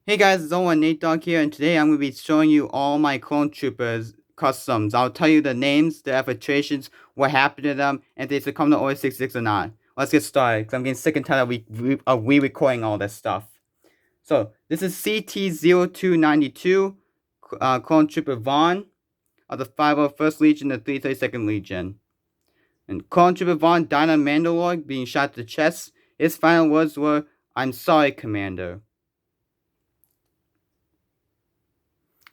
Hey guys, it's Owen Nate Dogg here, and today I'm going to be showing you all my Clone Troopers customs. I'll tell you the names, the infiltrations, what happened to them, and if they succumb to Order 66 or not. Let's get started, because I'm getting sick and tired of re-recording all this stuff. So, this is CT-0292, Clone Trooper Vaughn, of the 501st Legion, the 332nd Legion. And Clone Trooper Vaughn died on Mandalore, being shot to the chest. His final words were, "I'm sorry, Commander."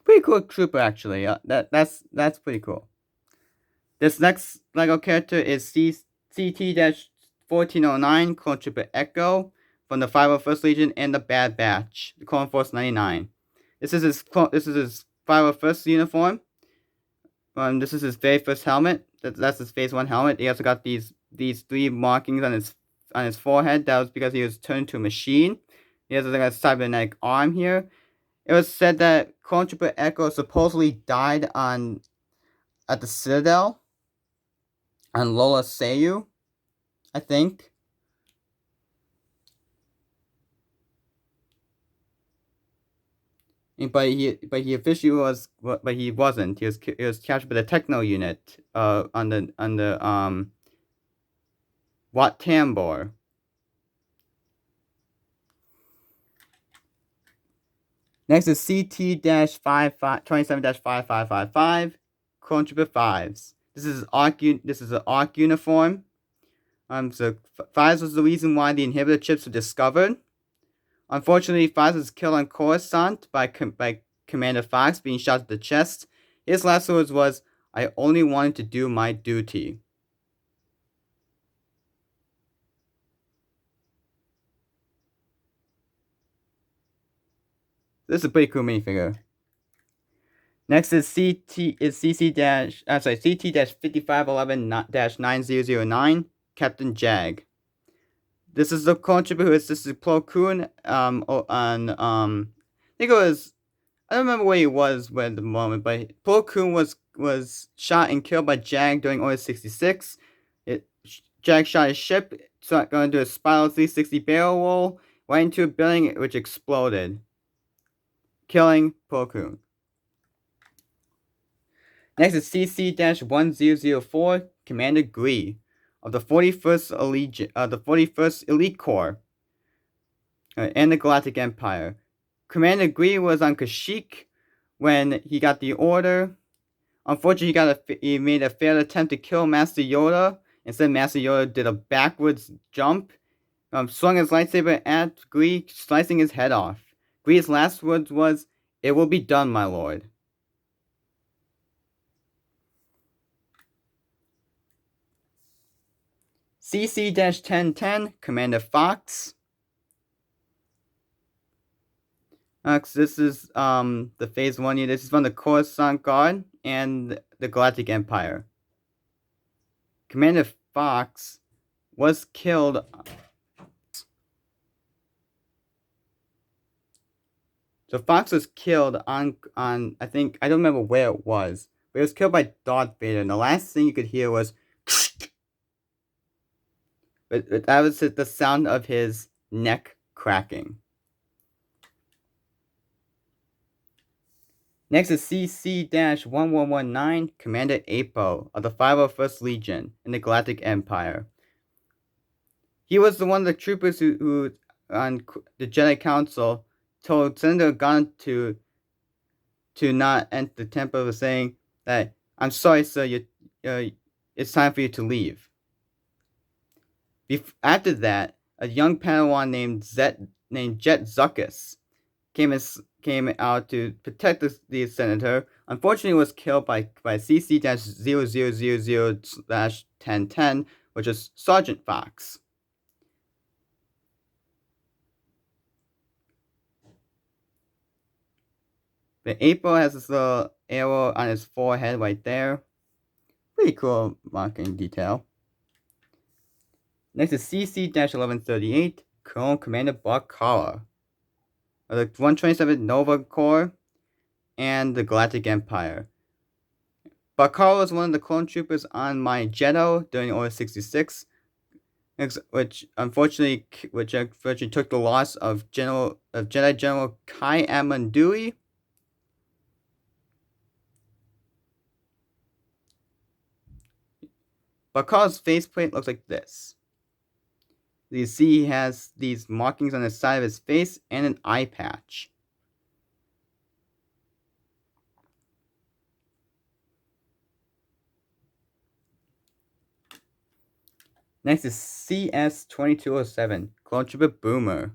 Pretty cool trooper, actually. That's pretty cool. This next LEGO character is CT-1409 Clone Trooper Echo from the 501st Legion and the Bad Batch, the Clone Force 99. This is his 501st uniform. This is his very first helmet. That's his Phase 1 helmet. He also got these three markings on his forehead. That was because he was turned to a machine. He has like a cybernetic arm here. It was said that Clone Trooper Echo supposedly died at the Citadel on Lola Sayu, I think. But he officially was, but he wasn't. He was captured by the Techno unit on the Wat Tambor. Next is CT-27-5555 Clone Trooper 5s. This is an ARC uniform. So Fives was the reason why the inhibitor chips were discovered. Unfortunately, Fives was killed on Coruscant by Commander Fox, being shot to the chest. His last words was, "I only wanted to do my duty." This is a pretty cool minifigure. Next is CT-5511-9009 Captain Jag. This is the clone trooper who assisted Plo Koon I think it was, I don't remember where he was at the moment, but Plo Koon was shot and killed by Jag during Order 66. Jag shot his ship, so going to do a spiral 360 barrel roll right into a building, which exploded, killing Plo Koon. Next is CC-1004 Commander Gree of the 41st Elite Corps and the Galactic Empire. Commander Gree was on Kashyyyk when he got the order. Unfortunately, he made a failed attempt to kill Master Yoda. Instead, Master Yoda did a backwards jump, swung his lightsaber at Gree, slicing his head off. Gree's last words was, "It will be done, my lord." CC-1010 Commander Fox. This is the Phase 1 unit. This is from the Coruscant Guard and the Galactic Empire. Commander Fox was killed. So Fox was killed on I think, I don't remember where it was, but he was killed by Darth Vader, and the last thing you could hear was but that was the sound of his neck cracking. Next is CC-1119 Commander Apo of the 501st Legion in the Galactic Empire. He was one of the troopers who on the Jedi Council told Senator Gunn to not enter the temple, saying that, "I'm sorry, sir, it's time for you to leave." After that, a young Padawan named Jet Zuckuss came out to protect the senator. Unfortunately, was killed by CC-0000/1010, which is Sergeant Fox. The April has this little arrow on his forehead right there. Pretty cool marking detail. Next is CC-1138 Colonel Commander Barkala of the 127th Nova Corps and the Galactic Empire. Barkala was one of the clone troopers on my Jeddo during Order 66. which unfortunately took the loss of Jedi General Ki-Adi-Mundi. But Carl's faceplate looks like this. You see he has these markings on the side of his face and an eye patch. Next is CS-2207, Clone Trooper Boomer.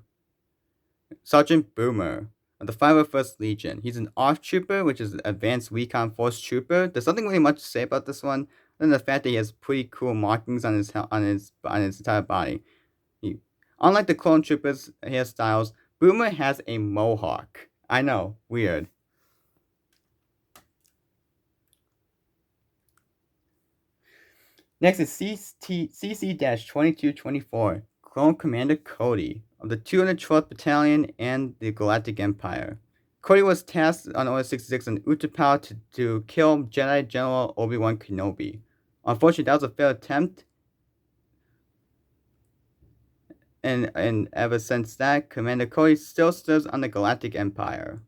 Sergeant Boomer of the 501st Legion. He's an ARF trooper, which is an advanced recon force trooper. There's nothing really much to say about this one, other than the fact that he has pretty cool markings on his entire body. Unlike the clone troopers' hairstyles, Boomer has a mohawk. I know, weird. Next is CC-2224, Clone Commander Cody of the 212th Battalion and the Galactic Empire. Cody was tasked on Order 66 on Utapau to kill Jedi General Obi-Wan Kenobi. Unfortunately, that was a failed attempt, and ever since that, Commander Cody still serves on the Galactic Empire.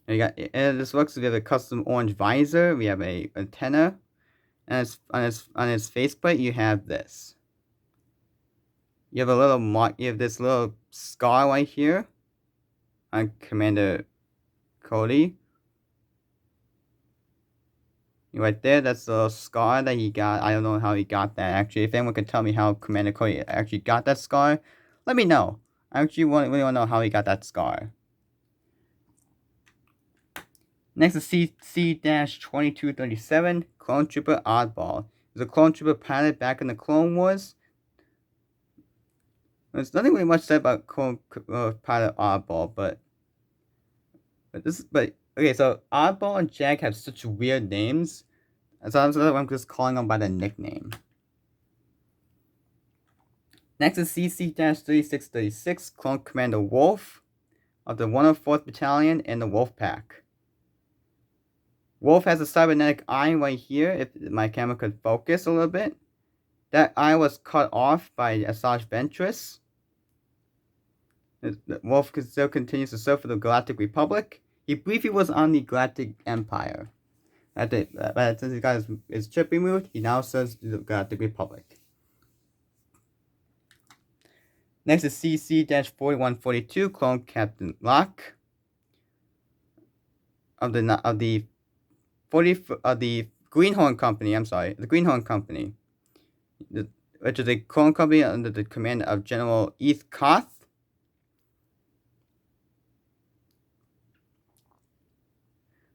And this looks, we have a custom orange visor, we have a antenna, and on his faceplate you have this. You have this little scar right here on Commander Cody. Right there, that's the little scar that he got. I don't know how he got that, actually. If anyone can tell me how Commander Cody actually got that scar, let me know. I actually really want to know how he got that scar. Next is CC-2237, Clone Trooper Oddball. He's a clone trooper pilot back in the Clone Wars. There's nothing really much said about Clone Pilot Oddball, but okay, so Oddball and Jag have such weird names, so I'm just calling them by the nickname. Next is CC-3636, Clone Commander Wolf of the 104th Battalion and the Wolf Pack. Wolf has a cybernetic eye right here, if my camera could focus a little bit. That eye was cut off by Asajj Ventress. Wolf still continues to serve for the Galactic Republic. He briefly was on the Galactic Empire. But since he got his chip removed, he now serves the Galactic Republic. Next is CC-4142, Clone Captain Locke of the Greenhorn Company. The Greenhorn Company, which is a clone company under the command of General Eeth Koth.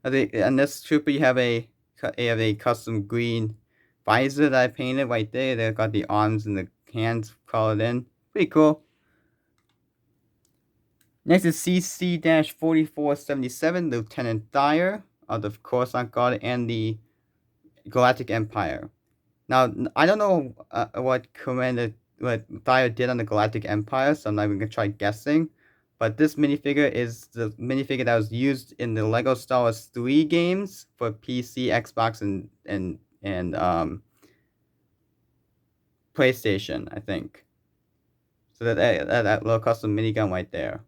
On this trooper, you have a custom green visor that I painted right there. They've got the arms and the hands colored in. Pretty cool. Next is CC-4477, Lieutenant Dyer of the Coruscant Guard and the Galactic Empire. Now, I don't know what Dyer did on the Galactic Empire, so I'm not even going to try guessing. But this minifigure is the minifigure that was used in the LEGO Star Wars 3 games for PC, Xbox, and PlayStation, I think. So that little custom minigun right there.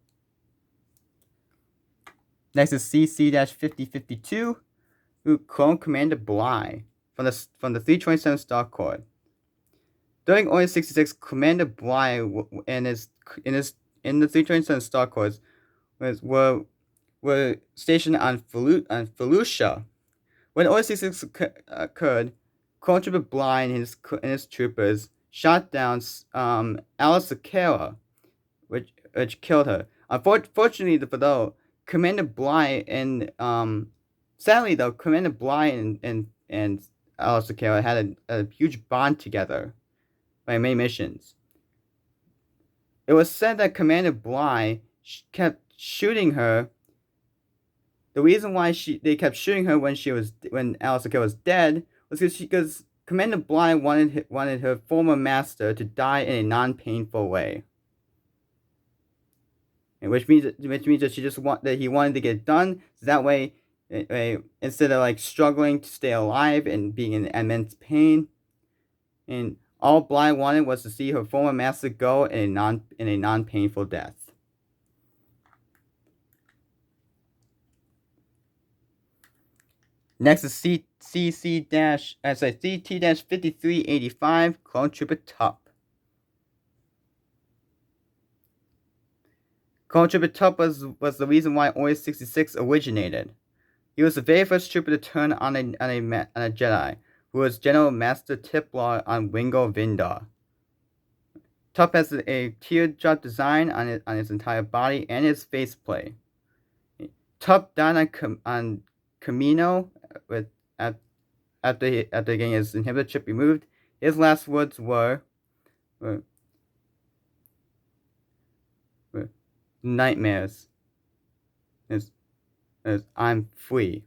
Next is CC-5052, Clone Commander Bly from the 327 Star Corps. During Order 66, Commander Bly in the 327 Star Corps were stationed on Felucia. When Order 66 occurred, Clone Trooper Bly and his troopers shot down Alice Sakara, which killed her. Unfortunately, though, Commander Bly and sadly though, Commander Bly and Alice Sakara had a huge bond together by many missions. It was said that Commander Bly kept shooting her. The reason why they kept shooting her when Alice Sakara was dead was because Commander Bly wanted her former master to die in a non-painful way. Which means that he wanted to get it done, so that way instead of like struggling to stay alive and being in immense pain. And all Bly wanted was to see her former master go in a non-painful death. Next is CT-5385 Clone Trooper Tup. Clone Trooper Tup was the reason why Order 66 originated. He was the very first trooper to turn on a Jedi, who was General Master Tiplar on Wingo Vindar. Tup has a teardrop design on his entire body and his faceplate. Tup died on Kamino after getting his inhibitor chip removed. His last words were nightmares. As I'm free.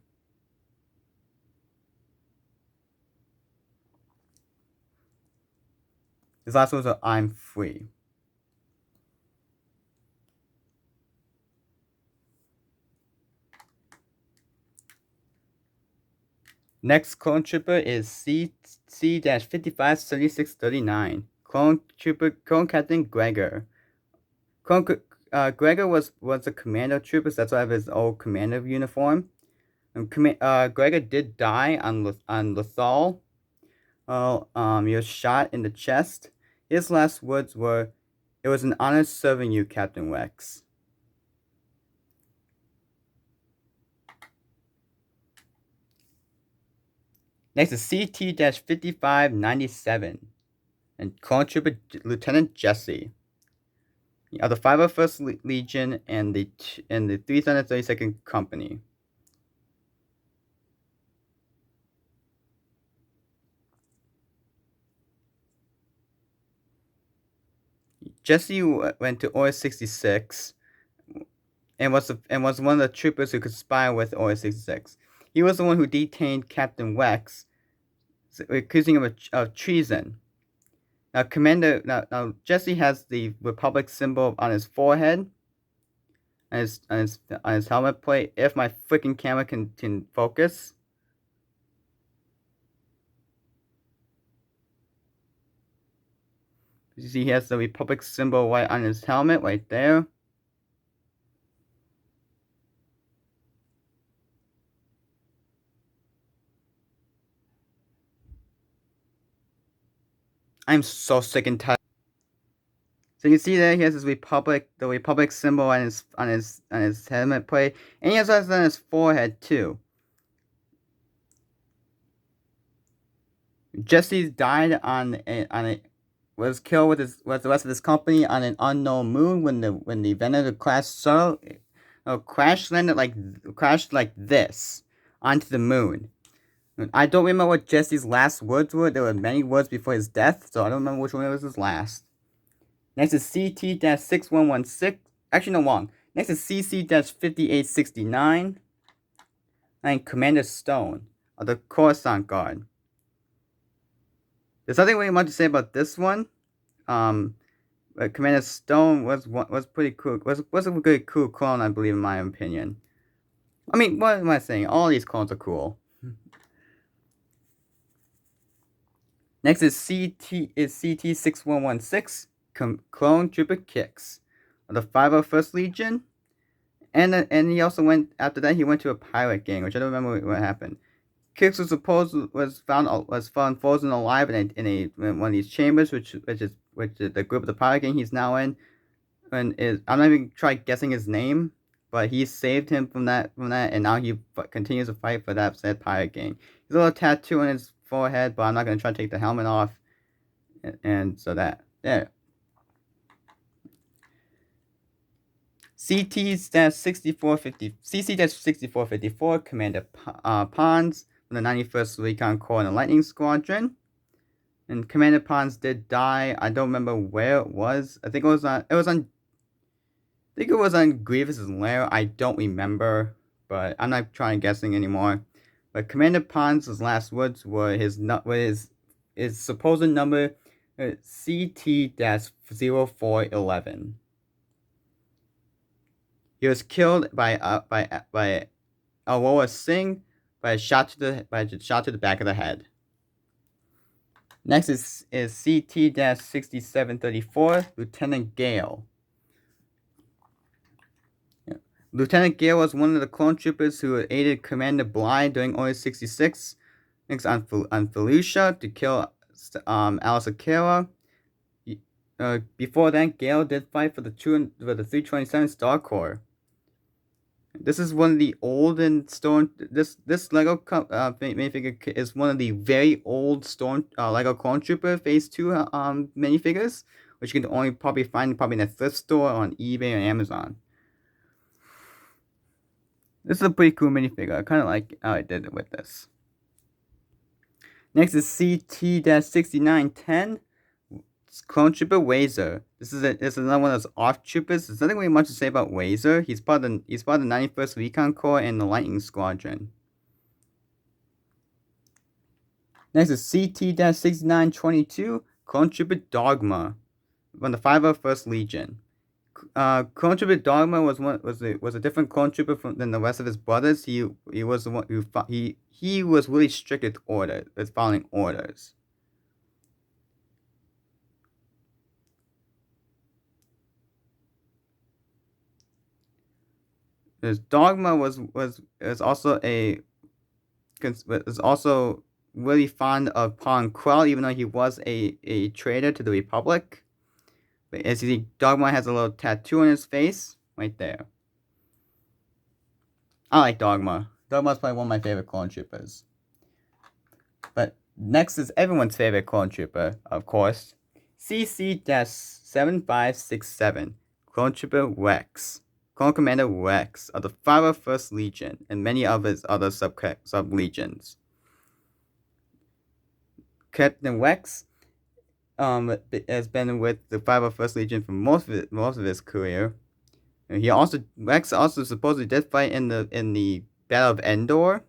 His last words are I'm free. Next clone trooper is C-557639. Clone Captain Gregor. Gregor was a commando trooper, so that's why I have his old commander uniform. Gregor did die on Lothal. He was shot in the chest. His last words were, "It was an honor serving you, Captain Rex." Next is CT-5597 and Clone Trooper Lieutenant Jesse of the 501st Legion and the 332nd Company. Jesse went to Order 66 and was one of the troopers who could spy with Order 66. He was the one who detained Captain Rex, accusing him of treason. Now, Jesse has the Republic symbol on his forehead, on his helmet plate. If my freaking camera can focus. You see, he has the Republic symbol right on his helmet, right there. I'm so sick and tired. So you can see there he has his the Republic symbol on his helmet plate, and he has it on his forehead too. Jesse died was killed with the rest of his company on an unknown moon when the Venator class shuttle crashed like this onto the moon. I don't remember what Jesse's last words were. There were many words before his death, so I don't remember which one was his last. Next is CT-6116. Actually, no, wrong. Next is CC-5869. And Commander Stone of the Coruscant Guard. There's nothing really much to say about this one. But Commander Stone was pretty cool. Was a good cool clone, I believe, in my opinion. I mean, what am I saying? All these clones are cool. Next is CT-6116. Clone Trooper Kix of the 501st Legion, and he also went after that. He went to a pirate gang, which I don't remember what happened. Kix was found frozen alive in one of these chambers, which is the group of the pirate gang he's now in. I'm not even trying guessing his name, but he saved him from that, and now he continues to fight for that said pirate gang. He's a little tattoo on his forehead, but I'm not gonna try to take the helmet off, and so that there. CC-6454, Commander Pons from the 91st Recon Corps and the Lightning Squadron. And Commander Pons did die. I don't remember where it was. I think it was on Grievous's lair. I don't remember, but I'm not trying guessing anymore. But Commander Pons' last words were his supposed number CT-0411. He was killed by Aurora Singh by a shot to the back of the head. Next is CT-6734, Lieutenant Gale. Lieutenant Gale was one of the clone troopers who aided Commander Bly during Order 66 on Felucia to kill Alice Akira. Before that, Gale did fight for the 327 Star Corps. This is one of the old and Storm. This Lego minifigure is one of the very old Storm Lego Clone Trooper Phase 2 minifigures, which you can only probably find in a thrift store on eBay or Amazon. This is a pretty cool minifigure. I kind of like how I did it with this. Next is CT-6910, Clone Trooper Wazer. This is another one of those ARC troopers. There's nothing really much to say about Wazer. He's part of the 91st Recon Corps and the Lightning Squadron. Next is CT-6922, Clone Trooper Dogma, from the 501st Legion. Clone Trooper Dogma was a different clone trooper than the rest of his brothers. He was the one who he was really strict with following orders. His Dogma was also really fond of Pong Krell, even though he was a traitor to the Republic. But as you see, Dogma has a little tattoo on his face, right there. I like Dogma. Dogma's probably one of my favorite clone troopers. But next is everyone's favorite clone trooper, of course. CC-7567, Clone Trooper Rex. Clone Commander Rex of the 501st Legion and many of his other sub-legions. Captain Rex has been with the 501st Legion for most of his career. And Rex also supposedly did fight in the Battle of Endor.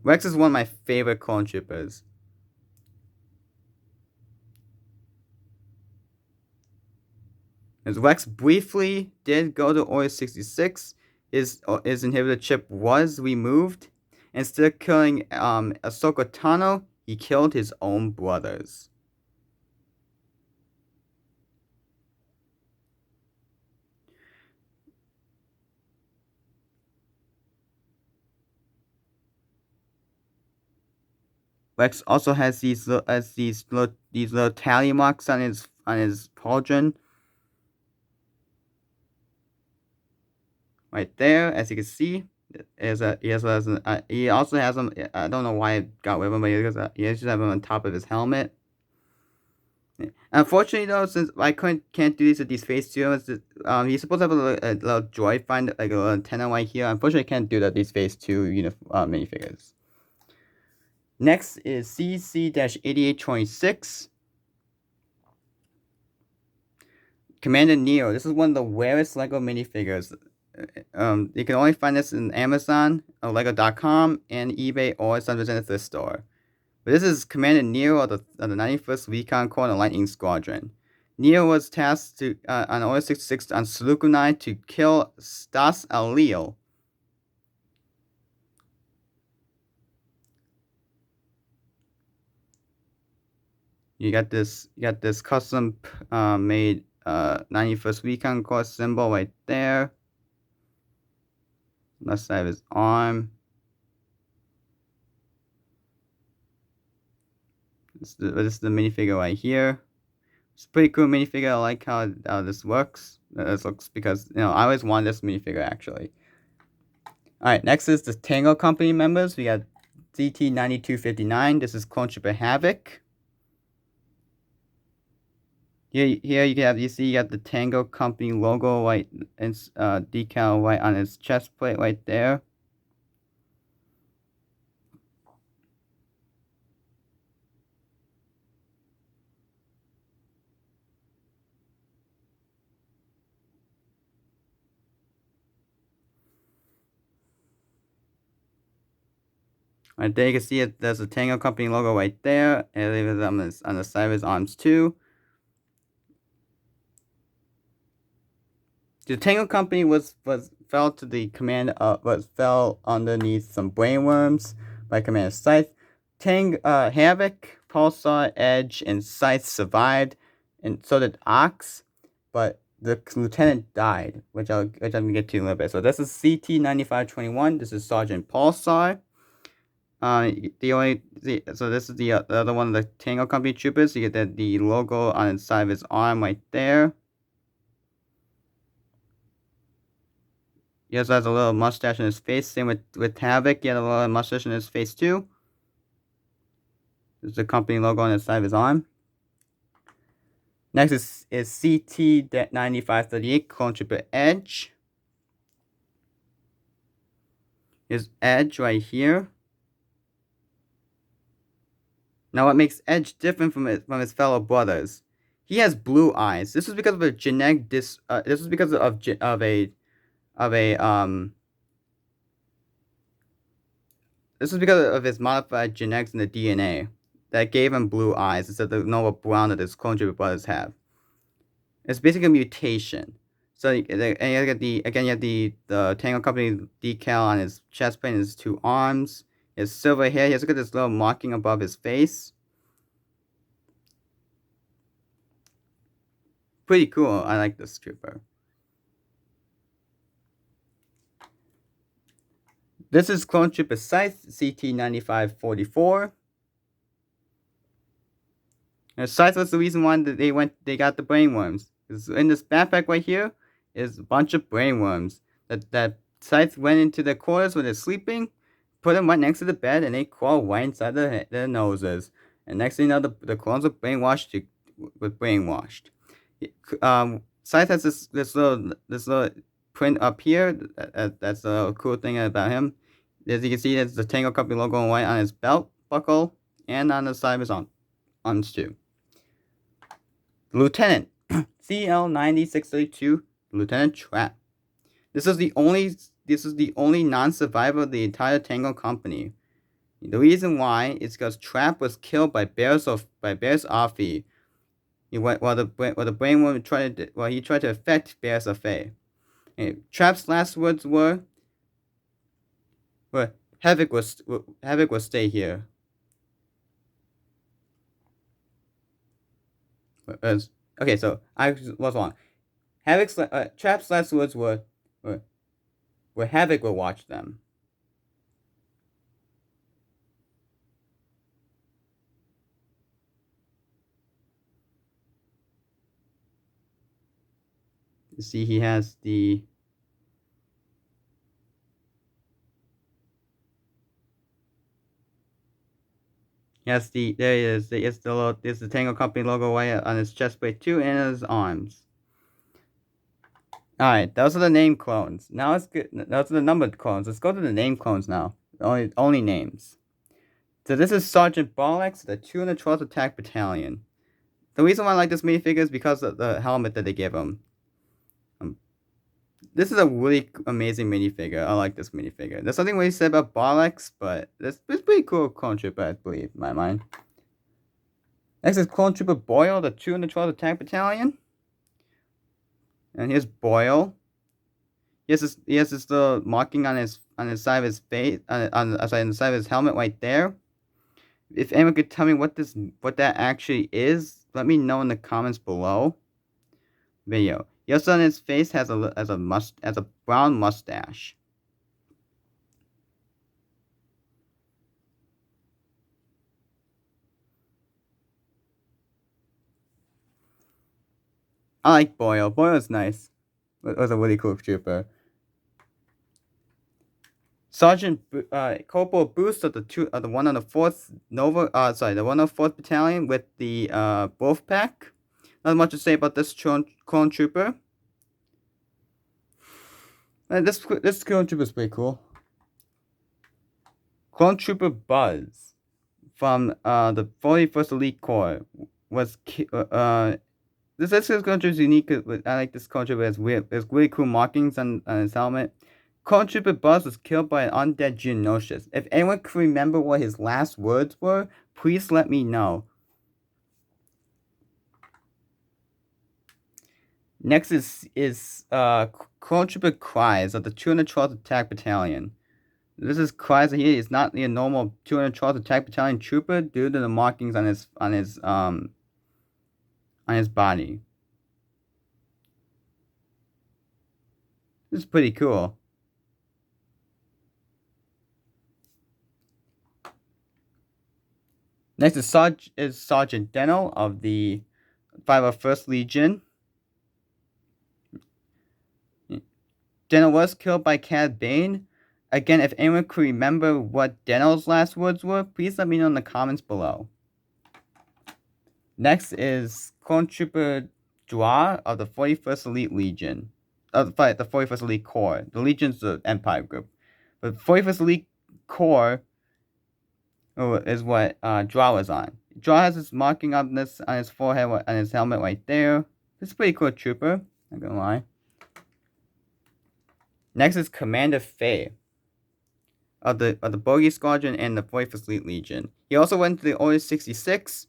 Rex is one of my favorite clone troopers. As Rex briefly did go to Order 66, his inhibitor chip was removed. Instead of killing Ahsoka Tano, he killed his own brothers. Rex also has these little tally marks on his pauldron. Right there, as you can see, he also has them. I don't know why I got rid of him, but he just have them on top of his helmet. Unfortunately, though, since I can't do these with these Phase 2, he's supposed to have a little droid finder, like a little antenna right here. Unfortunately, I can't do that with these Phase 2 minifigures. Next is CC-8826. Commander Neo. This is one of the rarest LEGO minifigures. You can only find this in Amazon, Lego.com, and eBay, or sometimes in a thrift store. But this is Commander Neo of the 91st Recon Corps and the Lightning Squadron. Neo was tasked on Order 66 on Saleucami to kill Stas Alil. You got this custom made 91st Recon Corps symbol right there. Left side of his arm. This is the minifigure right here. It's a pretty cool minifigure. I like how this works. This looks because I always wanted this minifigure actually. Alright, next is the Tango Company members. We got CT-9259. This is Clone Trooper Havoc. Here you got the Tango Company logo right and decal right on his chest plate right there. Right there you can see it. There's a Tango Company logo right there, and it is on the side of his arms too. The Tango Company fell to the command of fell underneath some brainworms by Commander Scythe. Havoc, Pulsar, Edge, and Scythe survived, and so did Ox, but the lieutenant died, which I'm gonna get to in a little bit. So this is CT-9521. This is Sergeant Pulsar. So this is the other one of the Tango Company troopers. You get the logo on the side of his arm right there. He also has a little mustache in his face. Same with Havoc. He had a little mustache in his face too. There's the company logo on the side of his arm. Next is CT-9538 Clone Trooper Edge. Here's Edge right here. Now, what makes Edge different from his fellow brothers? He has blue eyes. This is because of a genetic this is because of a this is because of his modified genetics in the DNA that gave him blue eyes instead of the normal brown that his clone trooper brothers have. It's basically a mutation. So you have the Tango Company decal on his chest plate and his two arms. His silver hair. He has this little marking above his face. Pretty cool. I like this trooper. This is Clone Trooper Scythe, CT-9544. And Scythe was the reason why they got the brainworms. In this backpack right here is a bunch of brainworms that Scythe went into their quarters when they're sleeping, put them right next to the bed, and they crawl right inside their noses. And next thing you know, the clones are brainwashed. Scythe has this little print up here. That's a cool thing about him. As you can see, there's the Tango Company logo in white on his belt buckle and on the side of his arms too. Lieutenant CL-9632, Lieutenant Trap. This is the only non-survivor of the entire Tango Company. The reason why is because Trap was killed by Barriss Offee. While the brainworm tried to affect Barriss Offee. Trap's last words were Havoc will stay here. Okay, so I was wrong. Trap's last words were Havoc will watch them. You see, he has the there he is. There's the Tango Company logo right on his chest plate too, and his arms. Alright, those are the name clones. Now let's get those are the numbered clones. Let's go to the name clones now. Only names. So this is Sergeant Bollocks, the 212th Attack Battalion. The reason why I like this minifigure is because of the helmet that they give him. This is a really amazing minifigure. I like this minifigure. There's something really said about Bollocks, but it's pretty cool Clone Trooper, I believe, in my mind. Next is Clone Trooper Boyle, the 212th Attack Battalion. And here's Boyle. He has this little marking on his side of his face, on the side of his helmet right there. If anyone could tell me what that actually is, let me know in the comments below. Video. He also on his face has a brown mustache. I like Boyle. Boyle's nice. It was a really cool trooper. Sergeant Corporal Boost of the 104th the 104th Battalion with the Wolf Pack. Not much to say about this clone trooper. This clone trooper is pretty cool. Clone Trooper Buzz from the 41st Elite Corps was this clone trooper is unique. I like this clone trooper. There's really cool markings on his helmet. Clone Trooper Buzz was killed by an undead Geonosius. If anyone can remember what his last words were, please let me know. Next is Clone Trooper Cries of the 212th Attack Battalion. This is Cries. He is not the normal 212th Attack Battalion trooper due to the markings on his body. This is pretty cool. Next is Sergeant Deno of the 501st Legion. Deno was killed by Cad Bane. Again, if anyone could remember what Deno's last words were, please let me know in the comments below. Next is Clone Trooper Dra of the 41st Elite Legion. The 41st Elite Corps. The Legion's the Empire group. But 41st Elite Corps is what Dra was on. Dra has his marking on his forehead and his helmet right there. This is a pretty cool trooper, not gonna lie. Next is Commander Faye of the Bogey Squadron and the 41st Elite Legion. He also went to the Order 66,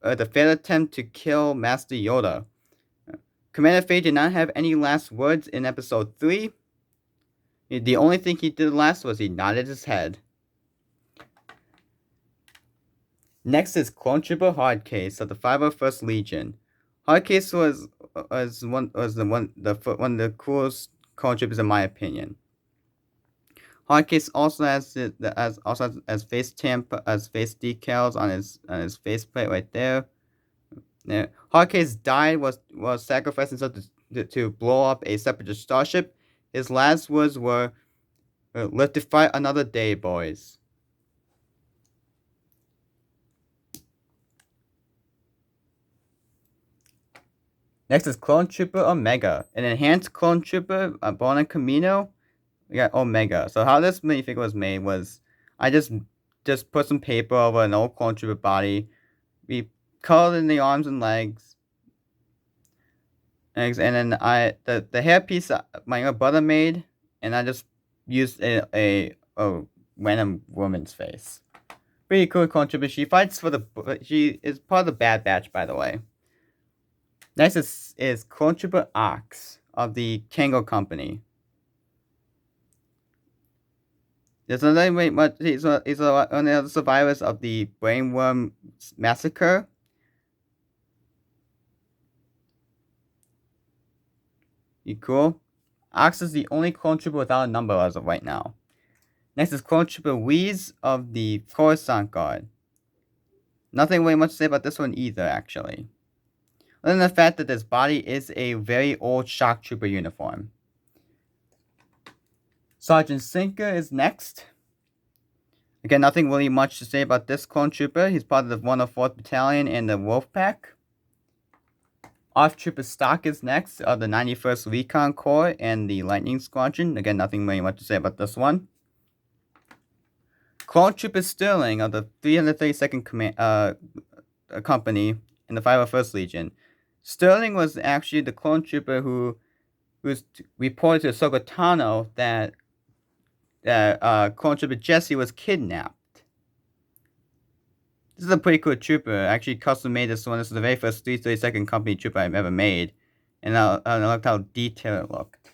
the failed attempt to kill Master Yoda. Commander Faye did not have any last words in Episode 3. The only thing he did last was he nodded his head. Next is Clone Trooper Hardcase of the 501st Legion. Hardcase was one of the coolest clone troopers in my opinion. Hardcase also has face decals on his faceplate right there. Hardcase died was sacrificed himself to blow up a separatist starship. His last words were, "Live to fight another day, boys." Next is Clone Trooper Omega, an enhanced Clone Trooper born on Kamino. We got Omega. So how this minifigure was made was, I just put some paper over an old Clone Trooper body. We colored in the arms and legs. And then the hairpiece my brother made, and I just used a random woman's face. Pretty cool Clone Trooper. She is part of the Bad Batch, by the way. Next is Clone Trooper Ox of the Tango Company. There's another way. He's one of the survivors of the Brainworm Massacre. You cool? Ox is the only Clone Trooper without a number as of right now. Next is Clone Trooper Wheeze of the Coruscant Guard. Nothing really much to say about this one either, actually. Other than the fact that this body is a very old Shock Trooper uniform. Sergeant Sinker is next. Again, nothing really much to say about this Clone Trooper. He's part of the 104th Battalion and the Wolf Pack. Off Trooper Stock is next of the 91st Recon Corps and the Lightning Squadron. Again, nothing really much to say about this one. Clone Trooper Sterling of the 332nd Company in the 501st Legion. Sterling was actually the Clone Trooper who was reported to Ahsoka Tano that Clone Trooper Jesse was kidnapped. This is a pretty cool trooper. I actually custom made this one. This is the very first 332nd Company trooper I've ever made. And I loved how detailed it looked.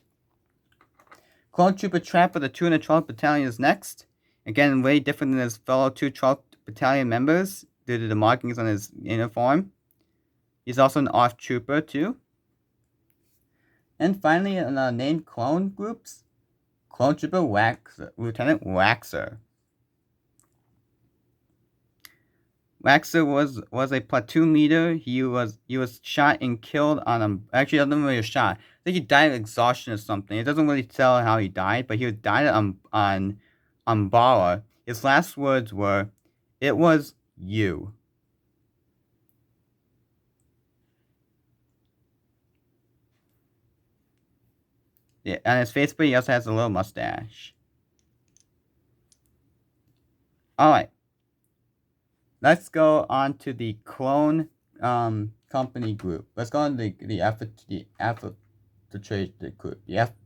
Clone Trooper Trap for the 212th Battalion is next. Again, way different than his fellow 212th Battalion members due to the markings on his uniform. He's also an off trooper too. And finally, in named clone groups, Clone Trooper Lieutenant Waxer. Waxer was a platoon leader. He was shot and killed on actually, I don't know if he was shot. I think he died of exhaustion or something. It doesn't really tell how he died, but he died on Umbara. His last words were, "It was you." Yeah, on his face, but he also has a little mustache. Alright. Let's go on to the clone company group. Let's go on the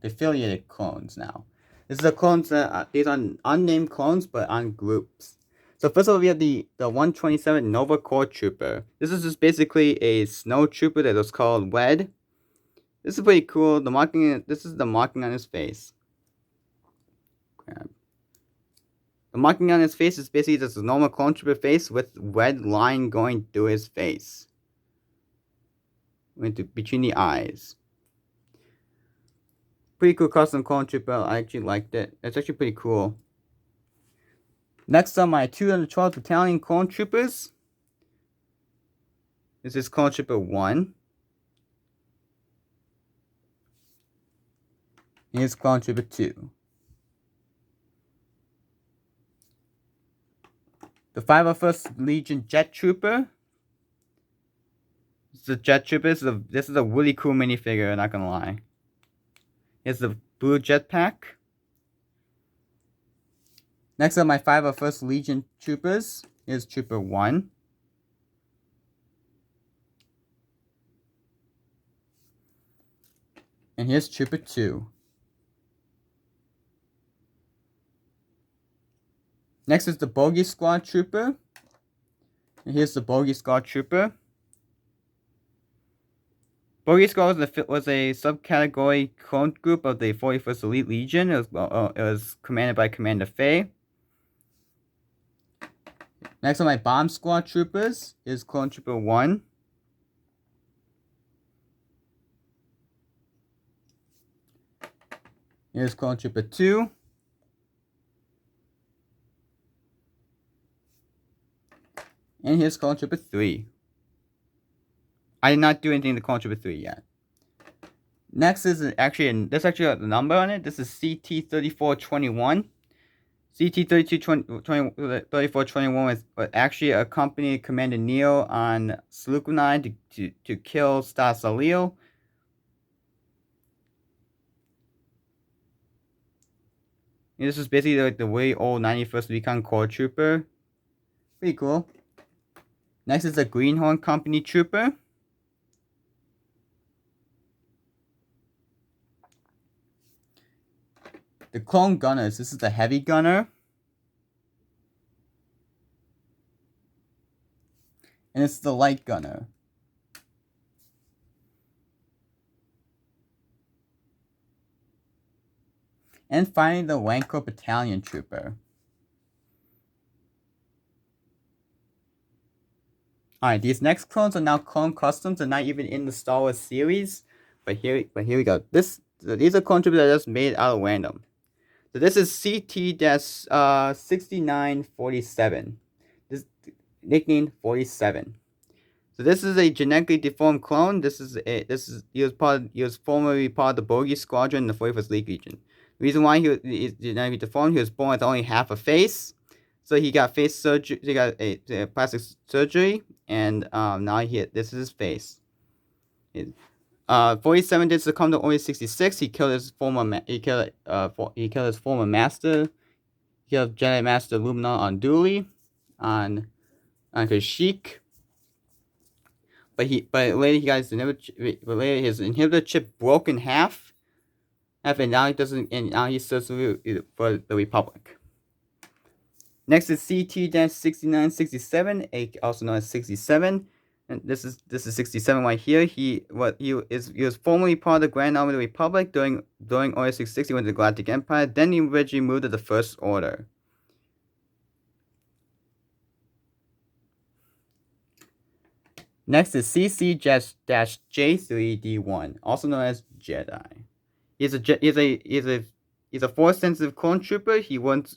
affiliated clones now. This is the clones these are unnamed clones but on groups. So first of all, we have the 127 Nova Corps Trooper. This is just basically a snow trooper that was called Wed. This is pretty cool. The marking. This is the marking on his face. Grab. The marking on his face is basically just a normal clone trooper face with red line going through his face. Between the eyes. Pretty cool custom clone trooper. I actually liked it. It's actually pretty cool. Next on my 212th Battalion clone troopers. This is clone trooper 1. Here's clone trooper 2. The 501st Legion Jet Trooper. This is a Jet Trooper. This is a really cool minifigure, not gonna lie. Here's the blue jetpack. Next up, my 501st Legion Troopers. Here's Trooper 1. And here's Trooper 2. Next is the Bogey Squad Trooper. And here's the Bogey Squad Trooper. Bogey Squad was a subcategory clone group of the 41st Elite Legion. It was commanded by Commander Fay. Next on my Bomb Squad Troopers is Clone Trooper 1. Here's Clone Trooper 2. And here's Clone Trooper 3. I did not do anything to Clone Trooper 3 yet. Next is there's actually a number on it. This is CT3421. CT3421 was actually accompanied Commander Neil on Saleucami to kill Star Salil. And this is basically like the way old 91st Recon Corps Trooper. Pretty cool. Next is the Greenhorn Company Trooper. The Clone Gunners. This is the Heavy Gunner. And it's the Light Gunner. And finally, the Rancor Battalion Trooper. Alright, these next clones are now clone customs. They're not even in the Star Wars series. But here we go. These are clone troopers that are just made out of random. So this is CT-6947. This nicknamed 47. So this is a genetically deformed clone. He was formerly part of the Bogey Squadron in the 41st Legion. The reason why he is genetically deformed, he was born with only half a face. So he got face surgery. He got a plastic surgery, and now this is his face. 47 did succumb to Order 66. He killed his former master. He killed Jedi Master Luminol Unduli on Kashyyyk. But later he got his inhibitor chip broke in half. And now he serves for the Republic. Next is CT-6967, also known as 67. And this is 67 right here. He was formerly part of the Grand Army of the Republic during Order 66. He went to the Galactic Empire. Then he originally moved to the First Order. Next is CC-J3D1, also known as Jedi. He's a Force-sensitive clone trooper. He was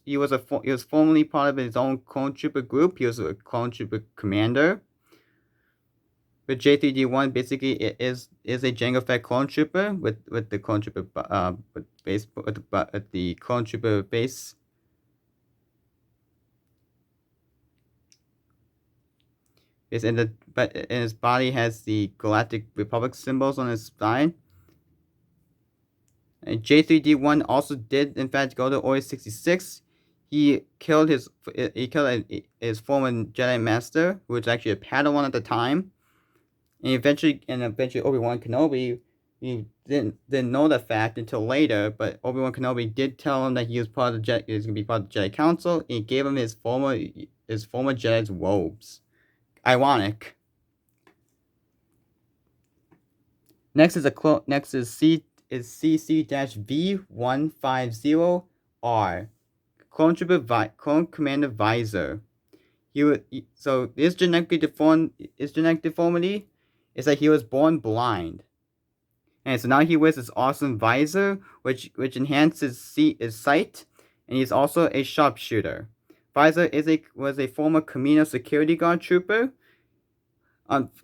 formerly part of his own clone trooper group. He was a clone trooper commander. But J3D1 basically is a Jango Fett clone trooper with the clone trooper base at the clone trooper base. And his body has the Galactic Republic symbols on his spine. And J3D1 also did in fact go to Order 66. He killed his former Jedi Master, who was actually a Padawan at the time. And eventually Obi-Wan Kenobi, he didn't know the fact until later, but Obi-Wan Kenobi did tell him that he was going to be part of the Jedi Council, and he gave him his former Jedi's robes. Ironic. Next is CC-V150R, Clone Commander Visor. So his genetic deformity is that he was born blind, and so now he wears this awesome visor, which enhances his sight, and he's also a sharpshooter. Visor was a former Camino security guard trooper.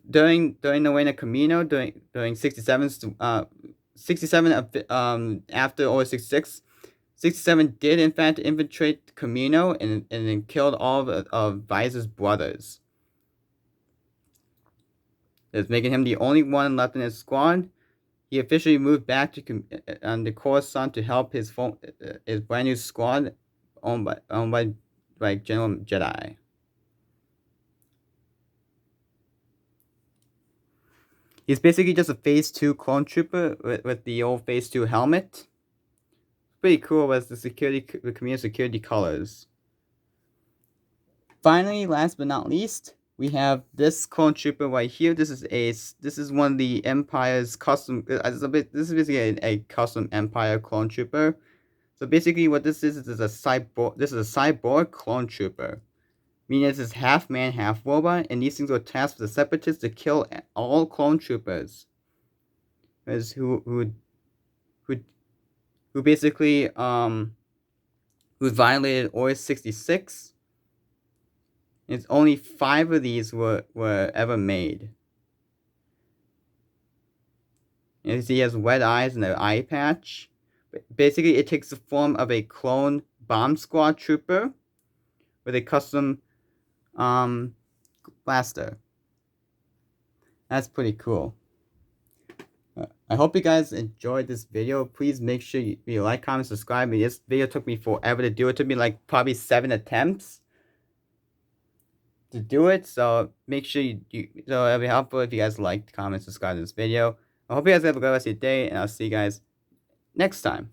During the reign of Camino, during 67 after Order 66, 67 did in fact infiltrate Camino and then killed all of Visor's brothers. It's making him the only one left in his squad. He officially moved back to the Coruscant to help his brand new squad owned by General Jedi. He's basically just a Phase 2 clone trooper with the old Phase 2 helmet. Pretty cool with the community security colors. Finally, last but not least, we have this clone trooper right here. This is one of the Empire's custom. This is basically a custom Empire clone trooper. So basically, what this is a cyborg. This is a cyborg clone trooper, meaning this is half man, half robot, and these things were tasked with the Separatists to kill all clone troopers, who basically who violated Order 66. It's only 5 of these were ever made. And he has red eyes and an eye patch. Basically, it takes the form of a clone bomb squad trooper with a custom blaster. That's pretty cool. I hope you guys enjoyed this video. Please make sure you like, comment, subscribe. This video took me forever to do. It took me like probably 7 attempts to do it. So make sure so it'll be helpful if you guys like, comment, subscribe to this video. I hope you guys have a good rest of your day, and I'll see you guys next time.